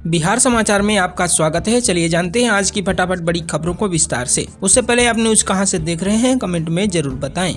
बिहार समाचार में आपका स्वागत है। चलिए जानते हैं आज की फटाफट बड़ी खबरों को विस्तार से। उससे पहले आप न्यूज कहां से देख रहे हैं कमेंट में जरूर बताएं।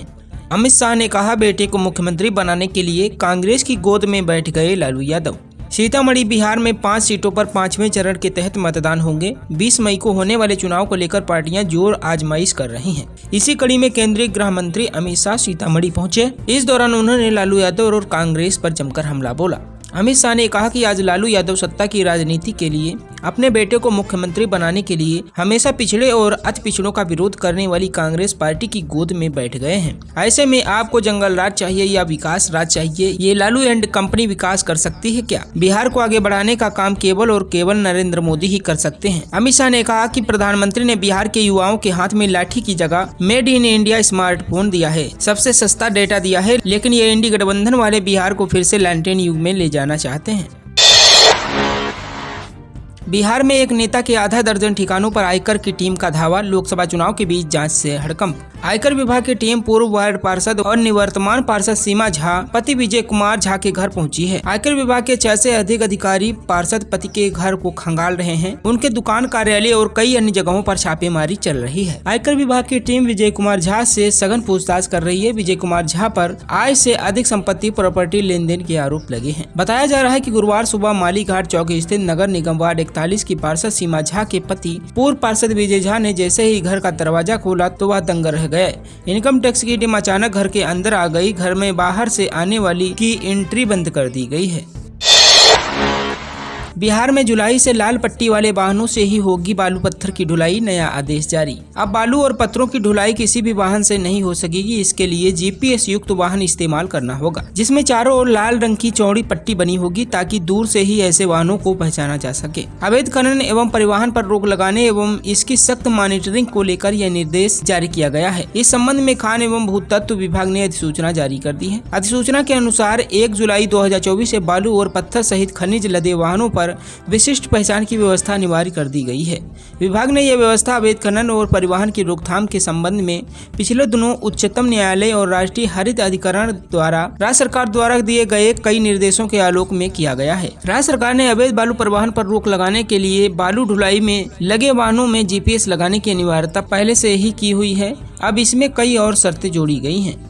अमित शाह ने कहा, बेटे को मुख्यमंत्री बनाने के लिए कांग्रेस की गोद में बैठ गए लालू यादव। सीतामढ़ी बिहार में 5 सीटों पर 5वें चरण के तहत मतदान होंगे। 20 मई को होने वाले चुनाव को लेकर पार्टियां जोर आजमाइश कर रही हैं। इसी कड़ी में केंद्रीय गृह मंत्री अमित शाह सीतामढ़ी पहुंचे। इस दौरान उन्होंने लालू यादव और कांग्रेस पर जमकर हमला बोला। अमित शाह ने कहा कि आज लालू यादव सत्ता की राजनीति के लिए अपने बेटे को मुख्यमंत्री बनाने के लिए हमेशा पिछड़े और अति पिछड़ों का विरोध करने वाली कांग्रेस पार्टी की गोद में बैठ गए हैं। ऐसे में आपको जंगल राज चाहिए या विकास राज चाहिए? ये लालू एंड कंपनी विकास कर सकती है क्या? बिहार को आगे बढ़ाने का काम केवल और केवल नरेंद्र मोदी ही कर सकते हैं। अमित शाह ने कहा कि प्रधानमंत्री ने बिहार के युवाओं के हाथ में लाठी की जगह मेड इन इंडिया स्मार्टफोन दिया है, सबसे सस्ता डेटा दिया है, लेकिन ये इंडी गठबंधन वाले बिहार को फिर से लैंटेन युग में ले जाना चाहते हैं। बिहार में एक नेता के आधा दर्जन ठिकानों पर आयकर की टीम का धावा। लोकसभा चुनाव के बीच जांच से हड़कंप। आयकर विभाग की टीम पूर्व वार्ड पार्षद और निवर्तमान पार्षद सीमा झा पति विजय कुमार झा के घर पहुंची है। आयकर विभाग के 6 से अधिक अधिकारी पार्षद पति के घर को खंगाल रहे हैं। उनके दुकान, कार्यालय और कई अन्य जगहों पर छापेमारी चल रही है। आयकर विभाग की टीम विजय कुमार झा से सघन पूछताछ कर रही है। विजय कुमार झा पर आय से अधिक संपत्ति प्रॉपर्टी लेन देन के आरोप लगे हैं। बताया जा रहा है कि गुरुवार सुबह मालीघाट चौक स्थित नगर निगम वार्ड 41 की पार्षद सीमा झा के पति पूर्व पार्षद विजय झा ने जैसे ही घर का दरवाजा खोला तो वह दंग रह गए। इनकम टैक्स की टीम अचानक घर के अंदर आ गई। घर में बाहर से आने वाली की एंट्री बंद कर दी गई है। बिहार में जुलाई से लाल पट्टी वाले वाहनों से ही होगी बालू पत्थर की ढुलाई। नया आदेश जारी। अब बालू और पत्थरों की ढुलाई किसी भी वाहन से नहीं हो सकेगी। इसके लिए जीपीएस युक्त वाहन इस्तेमाल करना होगा, जिसमें चारों ओर लाल रंग की चौड़ी पट्टी बनी होगी ताकि दूर से ही ऐसे वाहनों को पहचाना जा सके। अवैध खनन एवं परिवहन पर रोक लगाने एवं इसकी सख्त मॉनिटरिंग को लेकर यह निर्देश जारी किया गया है। इस संबंध में खान एवं भूतत्व विभाग ने अधिसूचना जारी कर दी है। अधिसूचना के अनुसार 1 जुलाई 2024 से बालू और पत्थर सहित खनिज लदे वाहनों पर विशिष्ट पहचान की व्यवस्था अनिवार्य कर दी गई है। विभाग ने यह व्यवस्था अवैध खनन और परिवहन की रोकथाम के संबंध में पिछले दिनों उच्चतम न्यायालय और राष्ट्रीय हरित अधिकरण द्वारा राज्य सरकार द्वारा दिए गए कई निर्देशों के आलोक में किया गया है। राज्य सरकार ने अवैध बालू परिवहन पर रोक लगाने के लिए बालू ढुलाई में लगे वाहनों में जीपीएस लगाने की अनिवार्यता पहले से ही की हुई है। अब इसमें कई और शर्तें जोड़ी गई हैं।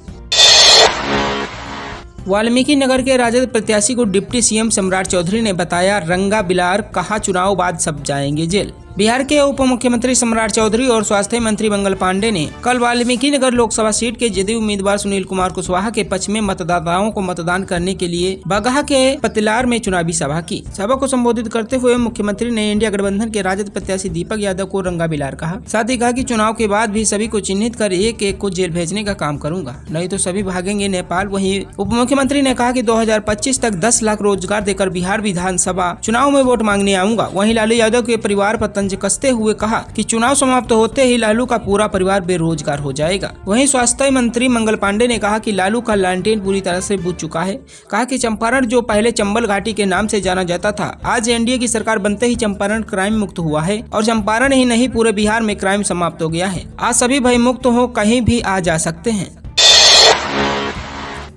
वाल्मीकि नगर के राजद प्रत्याशी को डिप्टी सीएम सम्राट चौधरी ने बताया रंगा बिलार, कहा चुनाव बाद सब जाएंगे जेल। बिहार के उप मुख्यमंत्री सम्राट चौधरी और स्वास्थ्य मंत्री मंगल पांडे ने कल वाल्मीकि नगर लोकसभा सीट के जदयू उम्मीदवार सुनील कुमार कुशवाहा के पक्ष में मतदाताओं को मतदान करने के लिए बगहा के पतिलार में चुनावी सभा की। सभा को संबोधित करते हुए मुख्यमंत्री ने इंडिया गठबंधन के राजद प्रत्याशी दीपक यादव को रंगा बिलार कहा। साथ ही कहा कि चुनाव के बाद भी सभी को चिन्हित कर एक एक को जेल भेजने का काम करूंगा, नहीं तो सभी भागेंगे नेपाल। वहीं उप मुख्यमंत्री ने कहा कि 2025 तक 10 लाख रोजगार देकर बिहार विधानसभा चुनाव में वोट मांगने आऊंगा। वहीं लालू यादव के परिवार पर कसते हुए कहा कि चुनाव समाप्त होते ही लालू का पूरा परिवार बेरोजगार हो जाएगा। वहीं स्वास्थ्य मंत्री मंगल पांडे ने कहा कि लालू का लालटेन पूरी तरह से बुझ चुका है। कहा कि चंपारण जो पहले चंबल घाटी के नाम से जाना जाता था, आज एनडीए की सरकार बनते ही चंपारण क्राइम मुक्त हुआ है और चंपारण ही नहीं पूरे बिहार में क्राइम समाप्त हो गया है। आज सभी भय मुक्त हो, कहीं भी आ जा सकते हैं।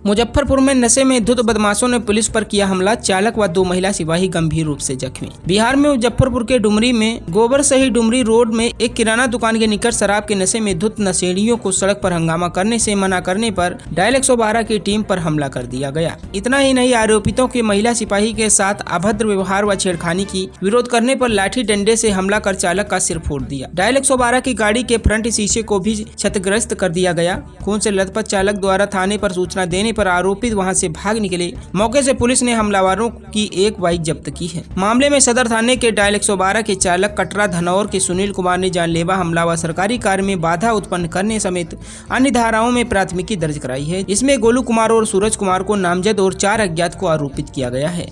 मुजफ्फरपुर में नशे में धुत बदमाशों ने पुलिस पर किया हमला। चालक व 2 महिला सिपाही गंभीर रूप से जख्मी। बिहार में मुजफ्फरपुर के डुमरी में गोबर सही डुमरी रोड में एक किराना दुकान के निकट शराब के नशे में धुत नशेड़ियों को सड़क पर हंगामा करने से मना करने पर डायल 112 की टीम पर हमला कर दिया गया। इतना ही नहीं, आरोपितों के महिला सिपाही के साथ अभद्र व्यवहार व छेड़खानी की विरोध करने पर लाठी डंडे से हमला कर चालक का सिर फोड़ दिया। डायल 112 की गाड़ी के फ्रंट शीशे को भी क्षतिग्रस्त कर दिया गया। खून से लथपथ चालक द्वारा थाने पर सूचना देने पर आरोपित वहां से भाग निकले। मौके से पुलिस ने हमलावरों की एक बाइक जब्त की है। मामले में सदर थाने के डायल 112 के चालक कटरा धनौर के सुनील कुमार ने जानलेवा हमला व सरकारी कार्य में बाधा उत्पन्न करने समेत अन्य धाराओं में प्राथमिकी दर्ज कराई है। इसमें गोलू कुमार और सूरज कुमार को नामजद और 4 अज्ञात को आरोपित किया गया है।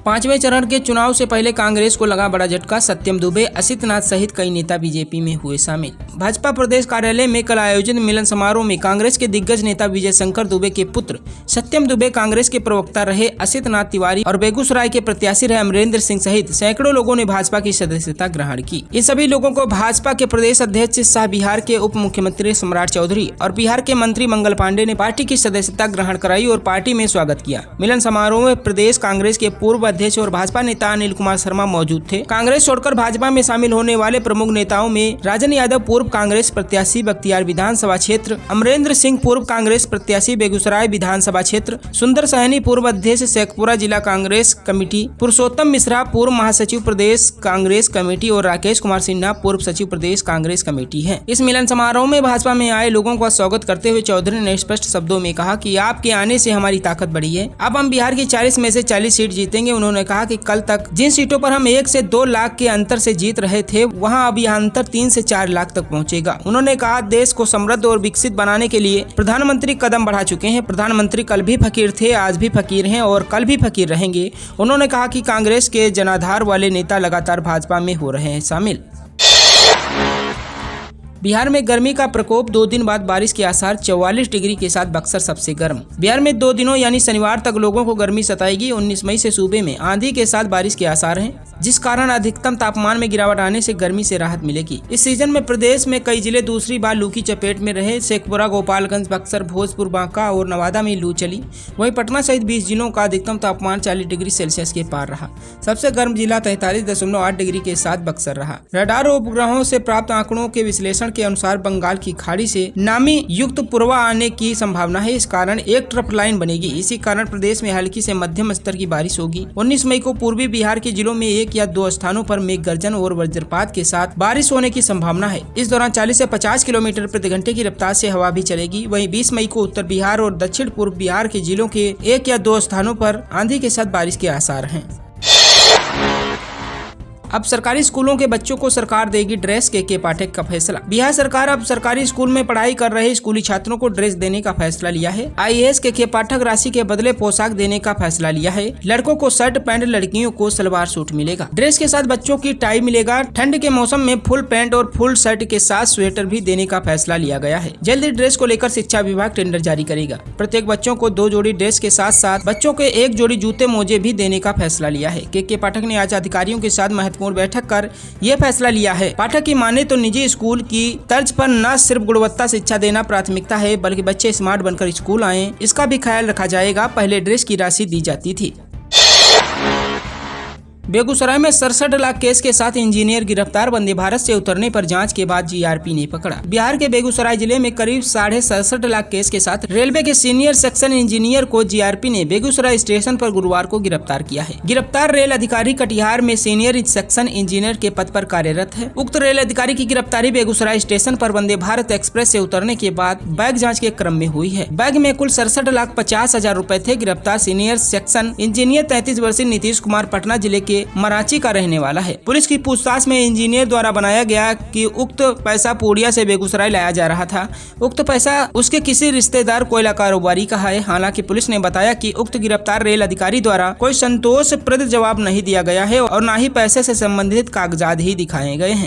5वें चरण के चुनाव से पहले कांग्रेस को लगा बड़ा झटका। सत्यम दुबे, असित नाथ सहित कई नेता बीजेपी में हुए शामिल। भाजपा प्रदेश कार्यालय में कल आयोजित मिलन समारोह में कांग्रेस के दिग्गज नेता विजय शंकर दुबे के पुत्र सत्यम दुबे, कांग्रेस के प्रवक्ता रहे असित नाथ तिवारी और बेगूसराय के प्रत्याशी रहे अमरेंद्र सिंह सहित सैकड़ों लोगों ने भाजपा की सदस्यता ग्रहण की। इन सभी लोगों को भाजपा के प्रदेश अध्यक्ष शाह, बिहार के उप मुख्यमंत्री सम्राट चौधरी और बिहार के मंत्री मंगल पांडे ने पार्टी की सदस्यता ग्रहण कराई और पार्टी में स्वागत किया। मिलन समारोह में प्रदेश कांग्रेस के पूर्व अध्यक्ष और भाजपा नेता अनिल कुमार शर्मा मौजूद थे। कांग्रेस छोड़कर भाजपा में शामिल होने वाले प्रमुख नेताओं में राजन यादव पूर्व कांग्रेस प्रत्याशी बख्तियार विधानसभा क्षेत्र, अमरेंद्र सिंह पूर्व कांग्रेस प्रत्याशी बेगूसराय विधानसभा क्षेत्र, सुंदर सहनी पूर्व अध्यक्ष शेखपुरा जिला कांग्रेस कमेटी, पुरुषोत्तम मिश्रा पूर्व महासचिव प्रदेश कांग्रेस कमेटी और राकेश कुमार सिन्हा पूर्व सचिव प्रदेश कांग्रेस कमेटी है। इस मिलन समारोह में भाजपा में आए लोगों का स्वागत करते हुए चौधरी ने स्पष्ट शब्दों में कहा कि आपके आने से हमारी ताकत बढ़ी है। अब हम बिहार की 40 में से 40 सीट जीतेंगे। उन्होंने कहा कि कल तक जिन सीटों पर हम 1 से 2 लाख के अंतर से जीत रहे थे, वहां अब यह अंतर 3 से 4 लाख तक पहुंचेगा। उन्होंने कहा देश को समृद्ध और विकसित बनाने के लिए प्रधानमंत्री कदम बढ़ा चुके हैं। प्रधानमंत्री कल भी फकीर थे, आज भी फकीर हैं और कल भी फकीर रहेंगे। उन्होंने कहा कि कांग्रेस के जनाधार वाले नेता लगातार भाजपा में हो रहे हैं शामिल। बिहार में गर्मी का प्रकोप, 2 दिन बाद बारिश के आसार, 44 डिग्री के साथ बक्सर सबसे गर्म। बिहार में 2 दिनों यानी शनिवार तक लोगों को गर्मी सताएगी। 19 मई से सूबे में आंधी के साथ बारिश के आसार हैं, जिस कारण अधिकतम तापमान में गिरावट आने से गर्मी से राहत मिलेगी। इस सीजन में प्रदेश में कई जिले दूसरी बार लू की चपेट में रहे। शेखपुरा, गोपालगंज, बक्सर, भोजपुर, बांका और नवादा में लू चली। वहीं पटना सहित 20 जिलों का अधिकतम तापमान 40 डिग्री सेल्सियस के पार रहा। सबसे गर्म जिला 43.8 डिग्री के साथ बक्सर रहा। रडार उपग्रहों से प्राप्त आंकड़ों के विश्लेषण के अनुसार बंगाल की खाड़ी से नामी युक्त पूर्वा आने की संभावना है। इस कारण एक ट्रफ लाइन बनेगी। इसी कारण प्रदेश में हल्की से मध्यम स्तर की बारिश होगी। 19 मई को पूर्वी बिहार के जिलों में 1 या 2 स्थानों पर मेघ गर्जन और वज्रपात के साथ बारिश होने की संभावना है। इस दौरान 40 से 50 किलोमीटर प्रति घंटे की रफ्तार से हवा भी चलेगी। वहीं 20 मई को उत्तर बिहार और दक्षिण पूर्व बिहार के जिलों के 1 या 2 स्थानों पर आंधी के साथ बारिश के आसार हैं। अब सरकारी स्कूलों के बच्चों को सरकार देगी ड्रेस, के पाठक का फैसला। बिहार सरकार अब सरकारी स्कूल में पढ़ाई कर रहे स्कूली छात्रों को ड्रेस देने का फैसला लिया है। IAS के पाठक राशि के बदले पोशाक देने का फैसला लिया है। लड़कों को शर्ट पैंट, लड़कियों को सलवार सूट मिलेगा। ड्रेस के साथ बच्चों की टाई मिलेगा। ठंड के मौसम में फुल पैंट और फुल शर्ट के साथ स्वेटर भी देने का फैसला लिया गया है। जल्द ही ड्रेस को लेकर शिक्षा विभाग टेंडर जारी करेगा। प्रत्येक बच्चों को 2 जोड़ी ड्रेस के साथ साथ बच्चों के 1 जोड़ी जूते मोजे भी देने का फैसला लिया है। के पाठक ने आज अधिकारियों के साथ महत्वपूर्ण बैठक कर ये फैसला लिया है। पाठक की माने तो निजी स्कूल की तर्ज पर न सिर्फ गुणवत्ता शिक्षा देना प्राथमिकता है, बल्कि बच्चे स्मार्ट बनकर स्कूल आएं, इसका भी ख्याल रखा जाएगा। पहले ड्रेस की राशि दी जाती थी। बेगूसराय में 67 लाख केस के साथ इंजीनियर गिरफ्तार। वंदे भारत से उतरने पर जांच के बाद GRP ने पकड़ा। बिहार के बेगूसराय जिले में करीब 67.5 लाख केस के साथ रेलवे के सीनियर सेक्शन इंजीनियर को GRP ने बेगूसराय स्टेशन पर गुरुवार को गिरफ्तार किया है। गिरफ्तार रेल अधिकारी कटिहार में सीनियर सेक्शन इंजीनियर के पद पर कार्यरत है। उक्त रेल अधिकारी की गिरफ्तारी बेगूसराय स्टेशन पर वंदे भारत एक्सप्रेस से उतरने के बाद बैग जाँच के क्रम में हुई है। बैग में कुल 67,50,000 रुपए थे। गिरफ्तार सीनियर सेक्शन इंजीनियर 33 वर्षीय नीतीश कुमार पटना जिले के मराची का रहने वाला है। पुलिस की पूछताछ में इंजीनियर द्वारा बनाया गया कि उक्त पैसा पूर्णिया से बेगूसराय लाया जा रहा था। उक्त पैसा उसके किसी रिश्तेदार कोयला कारोबारी का है। हालांकि पुलिस ने बताया कि उक्त गिरफ्तार रेल अधिकारी द्वारा कोई संतोषप्रद जवाब नहीं दिया गया है और न ही पैसे से संबंधित कागजात ही दिखाए गए हैं।